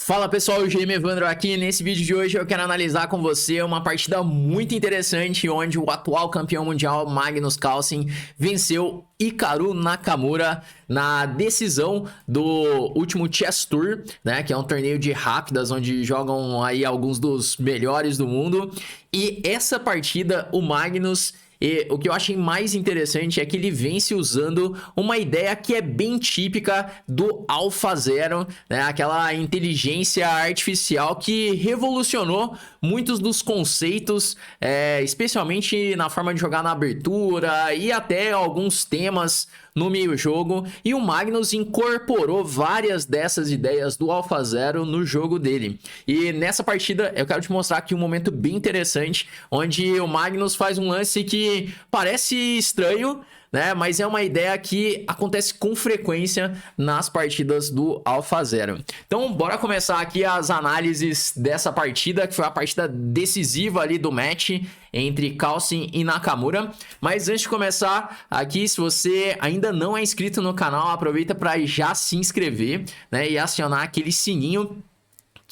Fala pessoal, o GM Evandro aqui. Nesse vídeo de hoje eu quero analisar com você uma partida muito interessante onde o atual campeão mundial Magnus Carlsen venceu Hikaru Nakamura na decisão do último Chess Tour, né, que é um torneio de rápidas onde jogam aí alguns dos melhores do mundo. E essa partida o Magnus... E o que eu achei mais interessante é que ele vence usando uma ideia que é bem típica do AlphaZero, né? Aquela inteligência artificial que revolucionou muitos dos conceitos, especialmente na forma de jogar na abertura e até alguns temas no meio-jogo, e o Magnus incorporou várias dessas ideias do AlphaZero no jogo dele. E nessa partida eu quero te mostrar aqui um momento bem interessante, onde o Magnus faz um lance que parece estranho, né? Mas é uma ideia que acontece com frequência nas partidas do AlphaZero. Então, bora começar aqui as análises dessa partida, que foi a partida decisiva ali do match entre Carlsen e Nakamura. Mas antes de começar aqui, se você ainda não é inscrito no canal, aproveita para já se inscrever, né? E acionar aquele sininho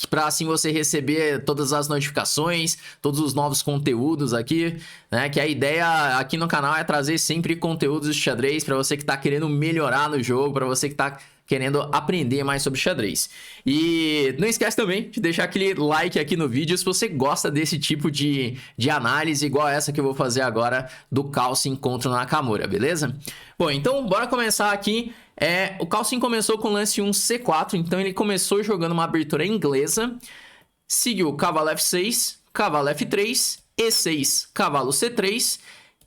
para assim você receber todas as notificações, todos os novos conteúdos aqui, né? Que a ideia aqui no canal é trazer sempre conteúdos de xadrez para você que está querendo melhorar no jogo, para você que está querendo aprender mais sobre xadrez. E não esquece também de deixar aquele like aqui no vídeo se você gosta desse tipo de análise, igual essa que eu vou fazer agora do Carlsen contra o Nakamura, beleza? Bom, então bora começar aqui. O Carlsen começou com o lance 1 C4, então ele começou jogando uma abertura inglesa, seguiu cavalo F6, cavalo F3, E6, cavalo C3,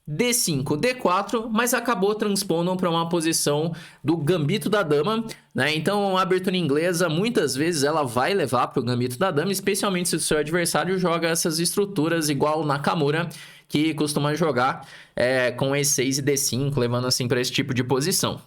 D5, D4, mas acabou transpondo para uma posição do gambito da dama, né? Então a abertura inglesa muitas vezes ela vai levar para o gambito da dama, especialmente se o seu adversário joga essas estruturas igual o Nakamura, que costuma jogar com E6 e D5, levando assim para esse tipo de posição.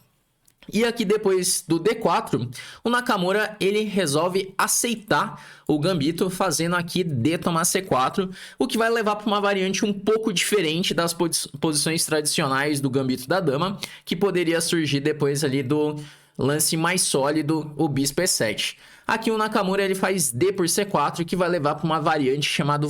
E aqui depois do D4, o Nakamura ele resolve aceitar o gambito, fazendo aqui D tomar C4, o que vai levar para uma variante um pouco diferente das posições tradicionais do gambito da dama, que poderia surgir depois ali do lance mais sólido, o bispo E7. Aqui o Nakamura ele faz D por C4, que vai levar para uma variante chamada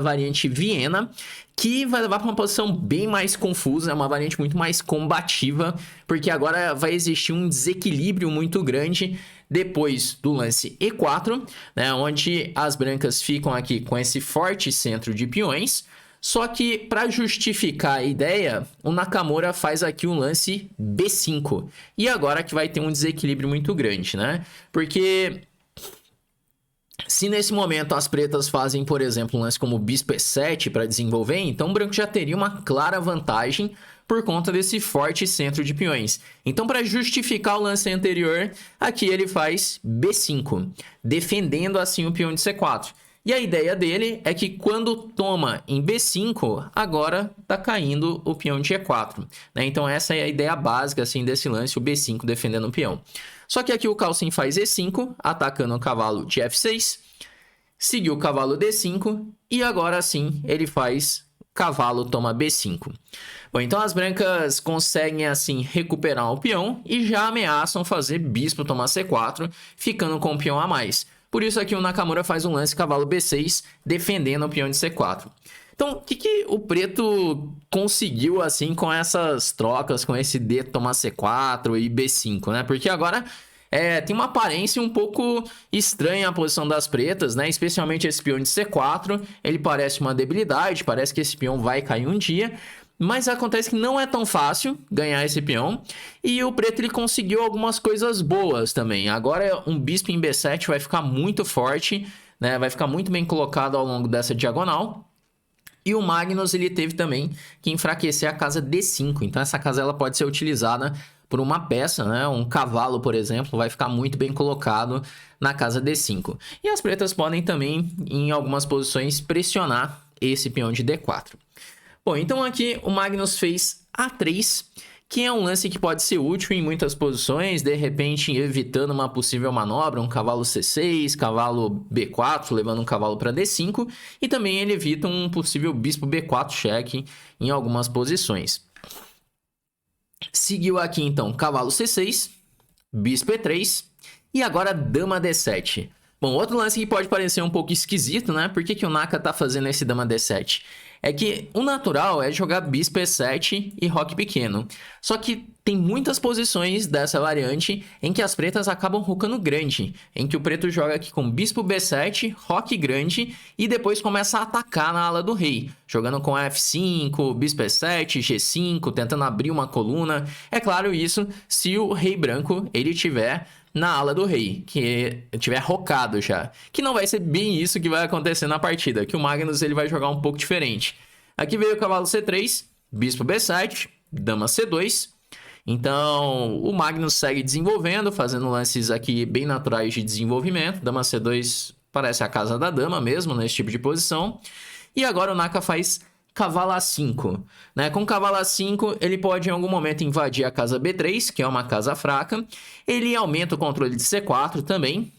variante Viena, que vai levar para uma posição bem mais confusa, é uma variante muito mais combativa, porque agora vai existir um desequilíbrio muito grande depois do lance E4, né, onde as brancas ficam aqui com esse forte centro de peões. Só que, para justificar a ideia, o Nakamura faz aqui um lance B5. E agora que vai ter um desequilíbrio muito grande, né? Porque se nesse momento as pretas fazem, por exemplo, um lance como bispo E7 para desenvolver, então o branco já teria uma clara vantagem por conta desse forte centro de peões. Então, para justificar o lance anterior, aqui ele faz B5, defendendo assim o peão de C4. E a ideia dele é que quando toma em B5, agora tá caindo o peão de E4, né? Então essa é a ideia básica assim desse lance, o B5 defendendo o peão. Só que aqui o Carlsen faz E5, atacando o cavalo de F6, seguiu o cavalo D5 e agora sim ele faz cavalo toma B5. Bom, então as brancas conseguem assim recuperar o peão e já ameaçam fazer bispo tomar C4, ficando com o peão a mais. Por isso aqui o Nakamura faz um lance cavalo B6, defendendo o peão de C4. Então, o que o preto conseguiu assim com essas trocas, com esse D tomar C4 e B5, né? Porque agora tem uma aparência um pouco estranha a posição das pretas, né? Especialmente esse peão de C4, ele parece uma debilidade, parece que esse peão vai cair um dia. Mas acontece que não é tão fácil ganhar esse peão. E o preto ele conseguiu algumas coisas boas também. Agora um bispo em B7 vai ficar muito forte, né? Vai ficar muito bem colocado ao longo dessa diagonal. E o Magnus ele teve também que enfraquecer a casa D5. Então essa casa ela pode ser utilizada por uma peça, né? Um cavalo, por exemplo, vai ficar muito bem colocado na casa D5. E as pretas podem também, em algumas posições, pressionar esse peão de D4. Bom, então aqui o Magnus fez A3, que é um lance que pode ser útil em muitas posições, de repente evitando uma possível manobra, um cavalo C6, cavalo B4, levando um cavalo para D5, e também ele evita um possível bispo B4 cheque em algumas posições. Seguiu aqui então cavalo C6, bispo E3, E agora dama D7. Bom, outro lance que pode parecer um pouco esquisito, né? Por que que o Naka tá fazendo esse dama D7? É que o natural é jogar bispo E7 e roque pequeno. Só que tem muitas posições dessa variante em que as pretas acabam rocando grande. Em que o preto joga aqui com bispo B7, roque grande e depois começa a atacar na ala do rei. Jogando com F5, bispo E7, G5, tentando abrir uma coluna. É claro isso se o rei branco ele tiver na ala do rei, que tiver rocado já. Que não vai ser bem isso que vai acontecer na partida, que o Magnus ele vai jogar um pouco diferente. Aqui veio o cavalo C3, bispo B7, dama C2. Então, o Magnus segue desenvolvendo, fazendo lances aqui bem naturais de desenvolvimento. Dama C2 parece a casa da dama mesmo, nesse tipo de posição. E agora o Naka faz cavalo A5, né? Com cavalo A5, ele pode em algum momento invadir a casa B3, que é uma casa fraca. Ele aumenta o controle de C4 também,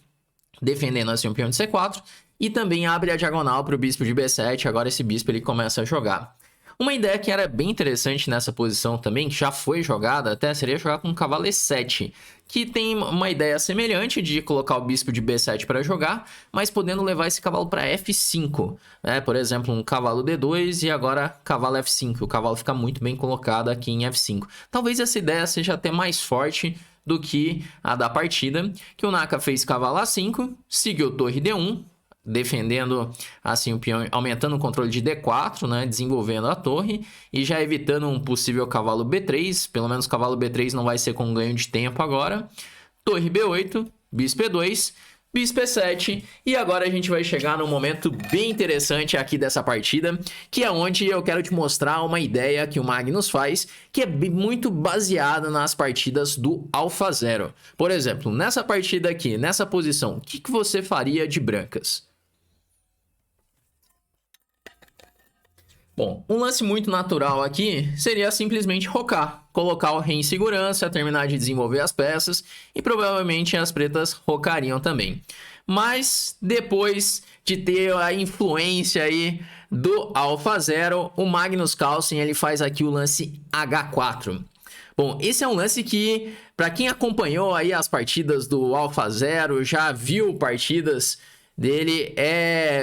defendendo assim o peão de C4. E também abre a diagonal para o bispo de B7. Agora esse bispo ele começa a jogar. Uma ideia que era bem interessante nessa posição também, que já foi jogada até, seria jogar com o cavalo E7, que tem uma ideia semelhante de colocar o bispo de B7 para jogar, mas podendo levar esse cavalo para F5, né? Por exemplo, um cavalo D2 e agora cavalo F5. O cavalo fica muito bem colocado aqui em F5. Talvez essa ideia seja até mais forte do que a da partida, que o Naka fez cavalo A5, seguiu torre D1, defendendo assim o peão, aumentando o controle de D4, né, desenvolvendo a torre e já evitando um possível cavalo B3, pelo menos o cavalo B3 não vai ser com ganho de tempo agora. Torre B8, bispo E2, bispo E7 e agora a gente vai chegar num momento bem interessante aqui dessa partida, que é onde eu quero te mostrar uma ideia que o Magnus faz, que é muito baseada nas partidas do AlphaZero. Por exemplo, nessa partida aqui, nessa posição, o que você faria de brancas? Bom, um lance muito natural aqui seria simplesmente rocar, colocar o rei em segurança, terminar de desenvolver as peças e provavelmente as pretas rocariam também. Mas depois de ter a influência aí do AlphaZero, o Magnus Carlsen ele faz aqui o lance H4. Bom, esse é um lance que, para quem acompanhou aí as partidas do AlphaZero, já viu partidas dele,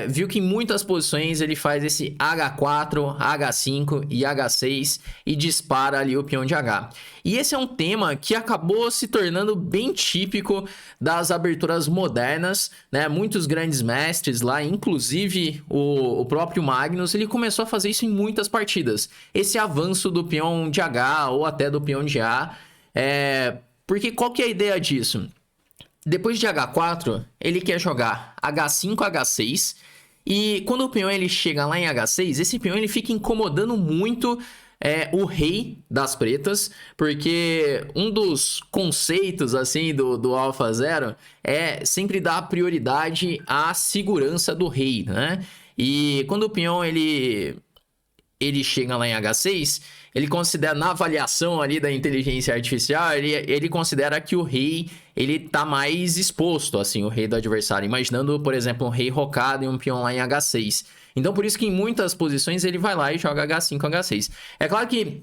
viu que em muitas posições ele faz esse H4, H5 e H6 e dispara ali o peão de H. E esse é um tema que acabou se tornando bem típico das aberturas modernas, né? Muitos grandes mestres lá, inclusive o próprio Magnus, ele começou a fazer isso em muitas partidas. Esse avanço do peão de H ou até do peão de A. Porque qual que é a ideia disso? Depois de H4, ele quer jogar H5, H6. E quando o peão ele chega lá em H6, esse peão ele fica incomodando muito o rei das pretas. Porque um dos conceitos assim do AlphaZero é sempre dar prioridade à segurança do rei, né? E quando o peão ele chega lá em H6, ele considera, na avaliação ali da inteligência artificial, ele considera que o rei, ele tá mais exposto, assim, o rei do adversário. Imaginando, por exemplo, um rei rocado e um peão lá em H6. Então, por isso que em muitas posições ele vai lá e joga H5, H6. É claro que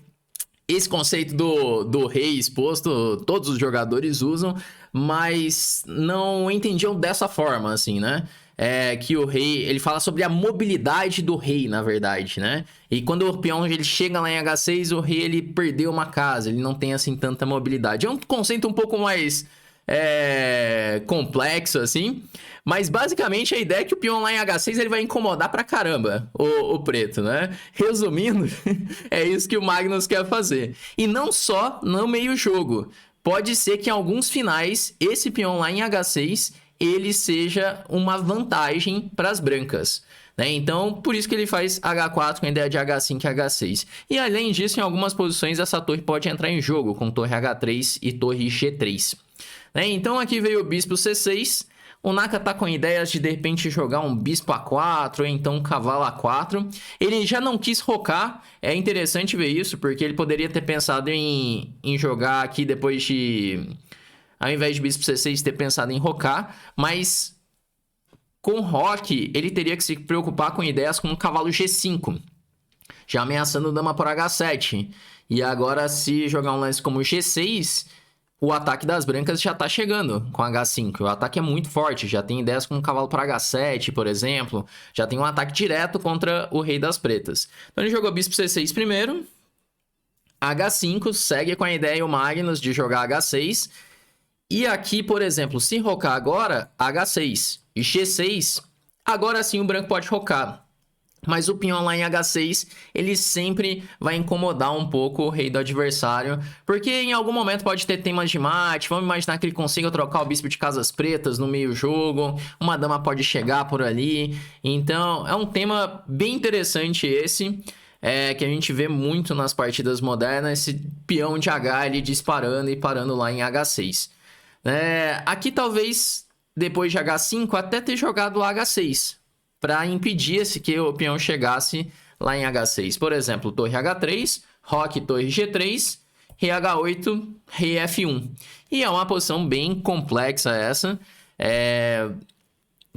esse conceito do rei exposto, todos os jogadores usam, mas não entendiam dessa forma, assim, né? Que o rei, ele fala sobre a mobilidade do rei, na verdade, né? E quando o peão ele chega lá em H6, o rei ele perdeu uma casa, ele não tem assim tanta mobilidade. É um conceito um pouco mais complexo, assim, mas basicamente a ideia é que o peão lá em H6 ele vai incomodar pra caramba o preto, né? Resumindo, é isso que o Magnus quer fazer. E não só no meio jogo. Pode ser que em alguns finais, esse peão lá em H6 ele seja uma vantagem para as brancas, né? Então, por isso que ele faz H4 com a ideia de H5 e H6. E além disso, em algumas posições, essa torre pode entrar em jogo, com torre H3 e torre G3. Né? Então, aqui veio o bispo C6. O Naka tá com ideias de repente jogar um bispo A4 ou então um cavalo A4. Ele já não quis rocar. É interessante ver isso, porque ele poderia ter pensado em jogar aqui depois de... Ao invés de bispo C6 ter pensado em rocar, mas com roque ele teria que se preocupar com ideias como um cavalo G5, já ameaçando dama por H7. E agora se jogar um lance como G6, o ataque das brancas já tá chegando com H5. O ataque é muito forte, já tem ideias com um cavalo para H7, por exemplo. Já tem um ataque direto contra o rei das pretas. Então ele jogou bispo C6 primeiro. H5, segue com a ideia o Magnus de jogar H6. E aqui, por exemplo, se rocar agora, H6 e G6, agora sim o branco pode rocar. Mas o peão lá em H6, ele sempre vai incomodar um pouco o rei do adversário, porque em algum momento pode ter temas de mate, vamos imaginar que ele consiga trocar o bispo de casas pretas no meio jogo, uma dama pode chegar por ali, então é um tema bem interessante esse, que a gente vê muito nas partidas modernas, esse peão de H ele disparando e parando lá em H6. Aqui talvez, depois de H5, até ter jogado H6, para impedir que o peão chegasse lá em H6. Por exemplo, torre H3, roque torre G3, rei H8, rei F1. E é uma posição bem complexa essa,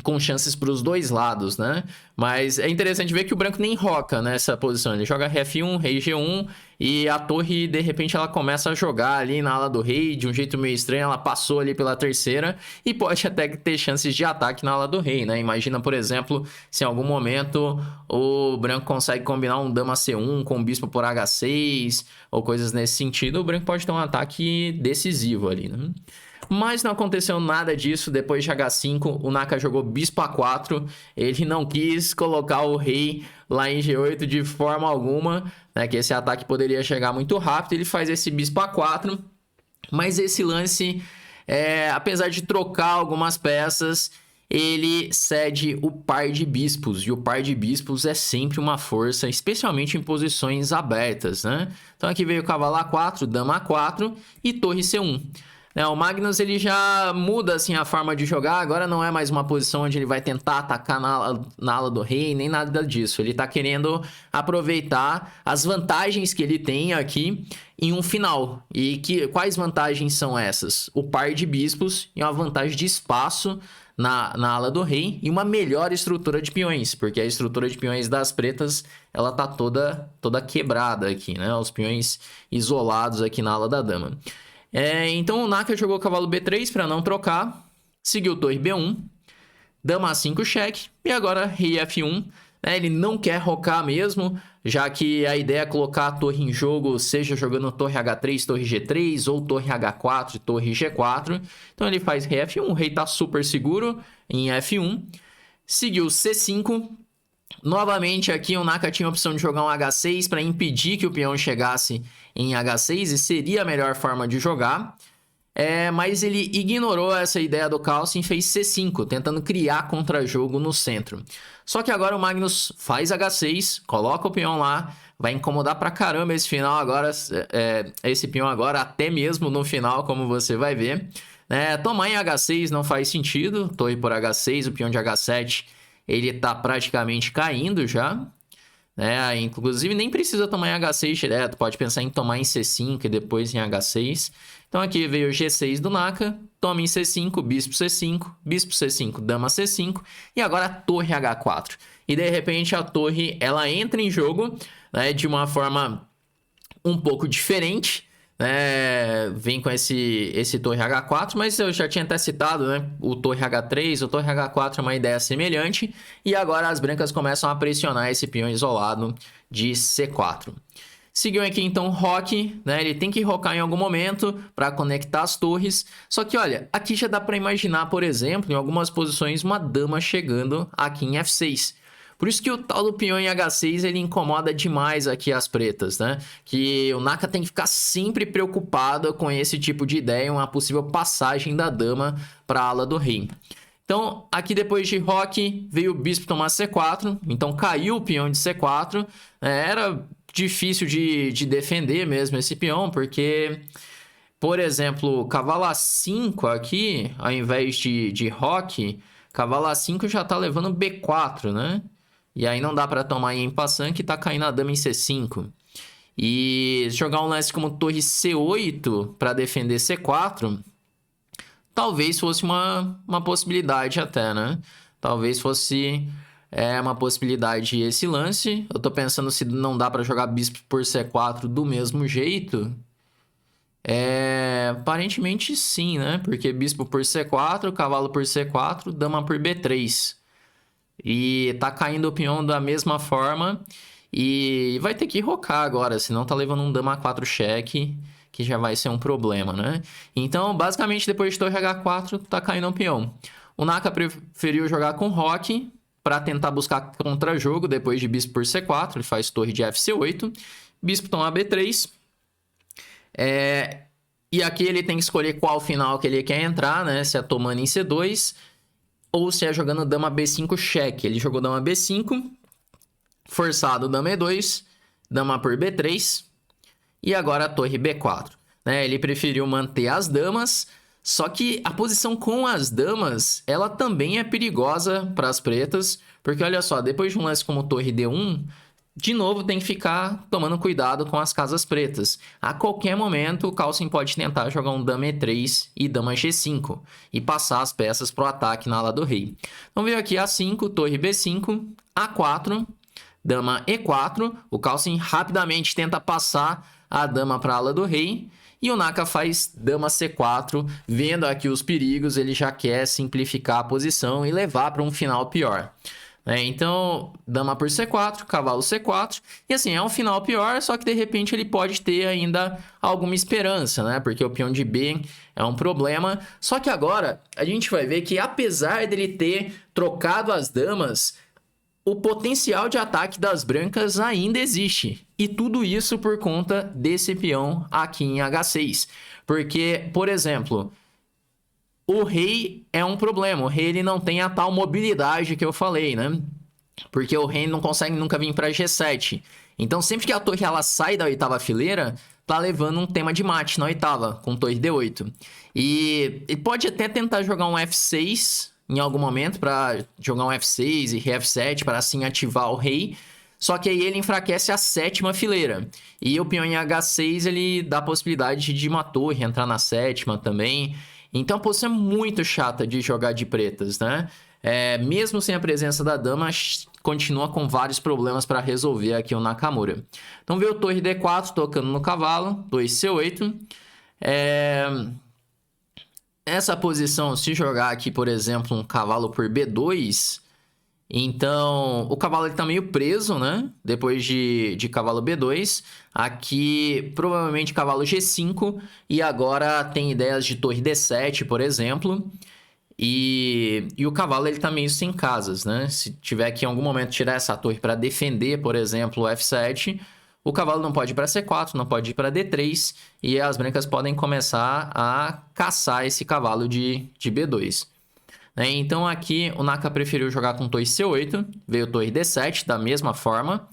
com chances para os dois lados, né? Mas é interessante ver que o branco nem roca nessa posição. Ele joga rei F1, rei G1 e a torre, de repente, ela começa a jogar ali na ala do rei de um jeito meio estranho. Ela passou ali pela terceira e pode até ter chances de ataque na ala do rei, né? Imagina, por exemplo, se em algum momento o branco consegue combinar um dama C1 com um bispo por H6 ou coisas nesse sentido, o branco pode ter um ataque decisivo ali, né? Mas não aconteceu nada disso. Depois de H5, o Naka jogou bispo A4. Ele não quis colocar o rei lá em G8 de forma alguma, né? Que esse ataque poderia chegar muito rápido. Ele faz esse bispo A4. Mas esse lance, apesar de trocar algumas peças, ele cede o par de bispos. E o par de bispos é sempre uma força, especialmente em posições abertas, né? Então aqui veio o cavalo A4, dama A4 e torre C1. O Magnus ele já muda assim, a forma de jogar, agora não é mais uma posição onde ele vai tentar atacar na ala do rei, nem nada disso. Ele está querendo aproveitar as vantagens que ele tem aqui em um final. E quais vantagens são essas? O par de bispos e uma vantagem de espaço na ala do rei e uma melhor estrutura de peões, porque a estrutura de peões das pretas ela tá toda quebrada aqui, né? Os peões isolados aqui na ala da dama. Então o Naka jogou cavalo B3 para não trocar, seguiu torre B1, dama A5 cheque e agora rei F1. Ele não quer rocar mesmo, já que a ideia é colocar a torre em jogo, seja jogando torre H3, torre G3 ou torre H4, torre G4. Então ele faz rei F1, o rei tá super seguro em F1, seguiu C5. Novamente aqui o Naka tinha a opção de jogar um H6 para impedir que o peão chegasse em H6 e seria a melhor forma de jogar. Mas ele ignorou essa ideia do Carlsen e fez C5, tentando criar contra-jogo no centro. Só que agora o Magnus faz H6, coloca o peão lá, vai incomodar pra caramba esse final agora, esse peão agora, até mesmo no final, como você vai ver. Tomar em H6 não faz sentido, torre por H6, o peão de H7 ele tá praticamente caindo já. Inclusive nem precisa tomar em H6 direto, pode pensar em tomar em C5 e depois em H6. Então aqui veio o G6 do Naka, toma em C5, bispo C5, dama C5 e agora a torre H4. E de repente a torre ela entra em jogo, de uma forma um pouco diferente. Vem com esse torre H4, mas eu já tinha até citado, né? O torre H3, o torre H4 é uma ideia semelhante. E agora as brancas começam a pressionar esse peão isolado de C4. Seguiu aqui então roque, ele tem que rocar em algum momento para conectar as torres. Só que olha, aqui já dá para imaginar, por exemplo, em algumas posições uma dama chegando aqui em F6. Por isso que o tal do peão em H6 ele incomoda demais aqui as pretas, né? Que o Naka tem que ficar sempre preocupado com esse tipo de ideia, uma possível passagem da dama para a ala do rei. Então, aqui depois de roque, veio o bispo tomar C4, então caiu o peão de C4. Era difícil de defender mesmo esse peão, porque, por exemplo, cavalo A5 aqui, ao invés de roque, cavalo A5 já tá levando B4, né? E aí não dá para tomar em passant que tá caindo a dama em C5. E jogar um lance como torre C8 para defender C4, talvez fosse uma possibilidade até, né? Talvez fosse uma possibilidade esse lance. Eu tô pensando se não dá para jogar bispo por C4 do mesmo jeito. Aparentemente sim, né? Porque bispo por C4, cavalo por C4, dama por B3. E tá caindo o peão da mesma forma. E vai ter que rocar agora, senão tá levando um dama A4 cheque, que já vai ser um problema, né? Então, basicamente, depois de torre H4, tá caindo um peão. O Naka preferiu jogar com roque para tentar buscar contra-jogo depois de bispo por C4. Ele faz torre de FC8. Bispo toma B3. E aqui ele tem que escolher qual final que ele quer entrar, né? Se é tomando em C2 ou se é jogando dama B5 cheque. Ele jogou dama B5, forçado dama E2, dama por B3 e agora a torre B4. Né? Ele preferiu manter as damas, só que a posição com as damas, ela também é perigosa para as pretas, porque olha só, depois de um lance como torre D1, de novo tem que ficar tomando cuidado com as casas pretas. A qualquer momento o Carlsen pode tentar jogar um dama E3 e dama G5 e passar as peças para o ataque na ala do rei. Então veio aqui A5, torre B5, A4, dama E4. O Carlsen rapidamente tenta passar a dama para a ala do rei. E o Naka faz dama C4, vendo aqui os perigos, ele já quer simplificar a posição e levar para um final pior. Então, dama por C4, cavalo C4, e assim, é um final pior, só que de repente ele pode ter ainda alguma esperança, né? Porque o peão de B é um problema. Só que agora a gente vai ver que apesar dele ter trocado as damas, o potencial de ataque das brancas ainda existe. E tudo isso por conta desse peão aqui em H6. Porque, por exemplo, o rei é um problema. O rei ele não tem a tal mobilidade que eu falei, né? Porque o rei não consegue nunca vir para G7. Então, sempre que a torre ela sai da oitava fileira, tá levando um tema de mate na oitava, com torre D8. E ele pode até tentar jogar um F6 em algum momento para jogar um F6 e rei F7 para assim ativar o rei. Só que aí ele enfraquece a sétima fileira. E o peão em H6 ele dá a possibilidade de uma torre entrar na sétima também. Então a posição é muito chata de jogar de pretas, né? Mesmo sem a presença da dama, continua com vários problemas para resolver aqui o Nakamura. Então veio torre D4 tocando no cavalo, 2C8. Essa posição, se jogar aqui, por exemplo, um cavalo por B2, então o cavalo ele tá meio preso, né? Depois de cavalo B2. Aqui, provavelmente cavalo G5. E agora tem ideias de torre D7, por exemplo. E o cavalo ele tá meio sem casas, né? Se tiver que em algum momento tirar essa torre para defender, por exemplo, o F7... O cavalo não pode ir para C4, não pode ir para D3, e as brancas podem começar a caçar esse cavalo de B2. Então aqui o Naka preferiu jogar com torre C8, veio torre D7 da mesma forma,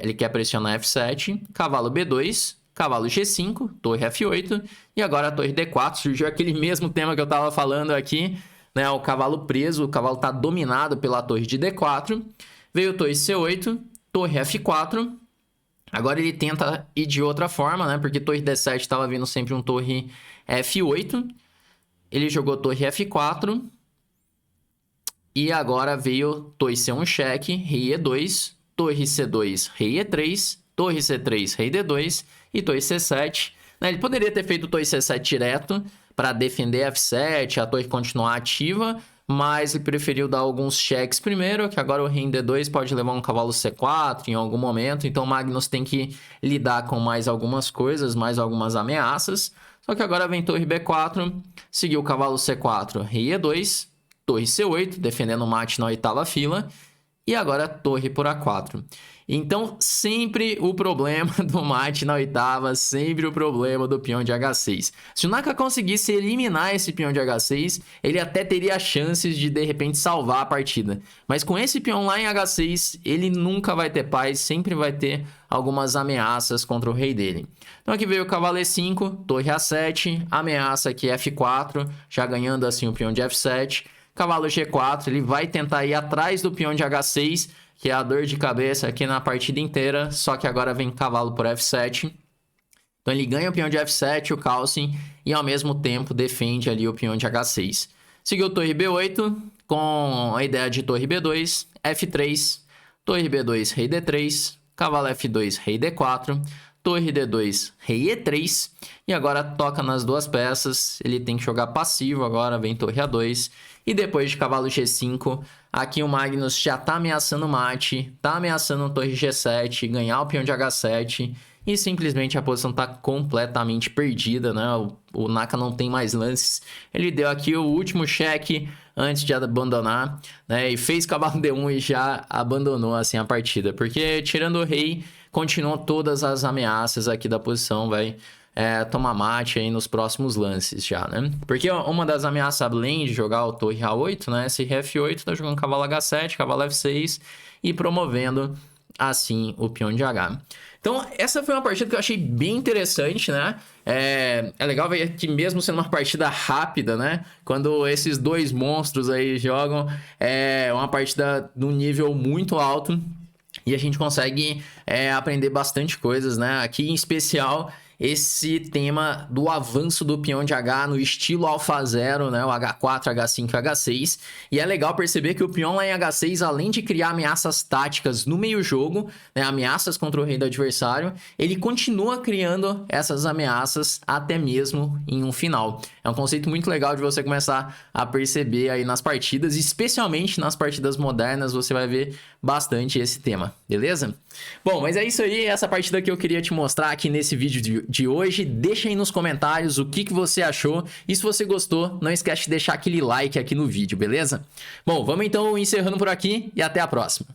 ele quer pressionar F7, cavalo B2, cavalo G5, torre F8, e agora a torre D4, surgiu aquele mesmo tema que eu estava falando aqui, né? O cavalo preso, o cavalo está dominado pela torre de D4, veio torre C8, torre F4, agora ele tenta ir de outra forma, né? Porque torre D7 estava vindo sempre um torre F8. Ele jogou torre F4. E agora veio torre C1 cheque, rei E2, torre C2, rei E3, torre C3, rei D2 e torre C7. Ele poderia ter feito torre C7 direto para defender F7, a torre continuar ativa, mas ele preferiu dar alguns cheques primeiro, que agora o rei em D2 pode levar um cavalo C4 em algum momento, então o Magnus tem que lidar com mais algumas coisas, mais algumas ameaças. Só que agora vem torre B4, seguiu o cavalo C4, rei E2, torre C8, defendendo o mate na oitava fila, e agora torre por A4. Então, sempre o problema do mate na oitava, sempre o problema do peão de H6. Se o Naka conseguisse eliminar esse peão de H6, ele até teria chances de repente, salvar a partida. Mas com esse peão lá em H6, ele nunca vai ter paz, sempre vai ter algumas ameaças contra o rei dele. Então aqui veio o cavalo E5, torre A7, ameaça aqui F4, já ganhando assim o peão de F7. Cavalo G4, ele vai tentar ir atrás do peão de H6, que é a dor de cabeça aqui na partida inteira, só que agora vem cavalo por F7. Então ele ganha o peão de F7, o Carlsen, e ao mesmo tempo defende ali o peão de H6. Seguiu torre B8, com a ideia de torre B2, F3, torre B2, rei D3, cavalo F2, rei D4, torre D2, rei E3, e agora toca nas duas peças, ele tem que jogar passivo agora, vem torre A2, e depois de cavalo G5, aqui o Magnus já tá ameaçando mate, tá ameaçando torre G7, ganhar o peão de H7, e simplesmente a posição tá completamente perdida, né? O Naka não tem mais lances, ele deu aqui o último cheque antes de abandonar, né? E fez cavalo D1 e já abandonou assim a partida, porque tirando o rei, continuam todas as ameaças aqui da posição, vai tomar mate aí nos próximos lances já, né? Porque uma das ameaças, além de jogar o torre A8, né? Esse rei F8 tá jogando cavalo H7, cavalo F6 e promovendo assim o peão de H. Então, essa foi uma partida que eu achei bem interessante, né? É legal ver que mesmo sendo uma partida rápida, né? Quando esses dois monstros aí jogam, é uma partida de um nível muito alto. E a gente consegue aprender bastante coisas, né? Aqui em especial esse tema do avanço do peão de H no estilo Alpha Zero, né? O H4, H5 e H6. E é legal perceber que o peão lá em H6, além de criar ameaças táticas no meio jogo, né? Ameaças contra o rei do adversário, ele continua criando essas ameaças até mesmo em um final. É um conceito muito legal de você começar a perceber aí nas partidas, especialmente nas partidas modernas, você vai ver bastante esse tema, beleza? Bom, mas é isso aí, essa partida que eu queria te mostrar aqui nesse vídeo de hoje. Deixa aí nos comentários o que você achou, e se você gostou, não esquece de deixar aquele like aqui no vídeo, beleza? Bom, vamos então encerrando por aqui e até a próxima.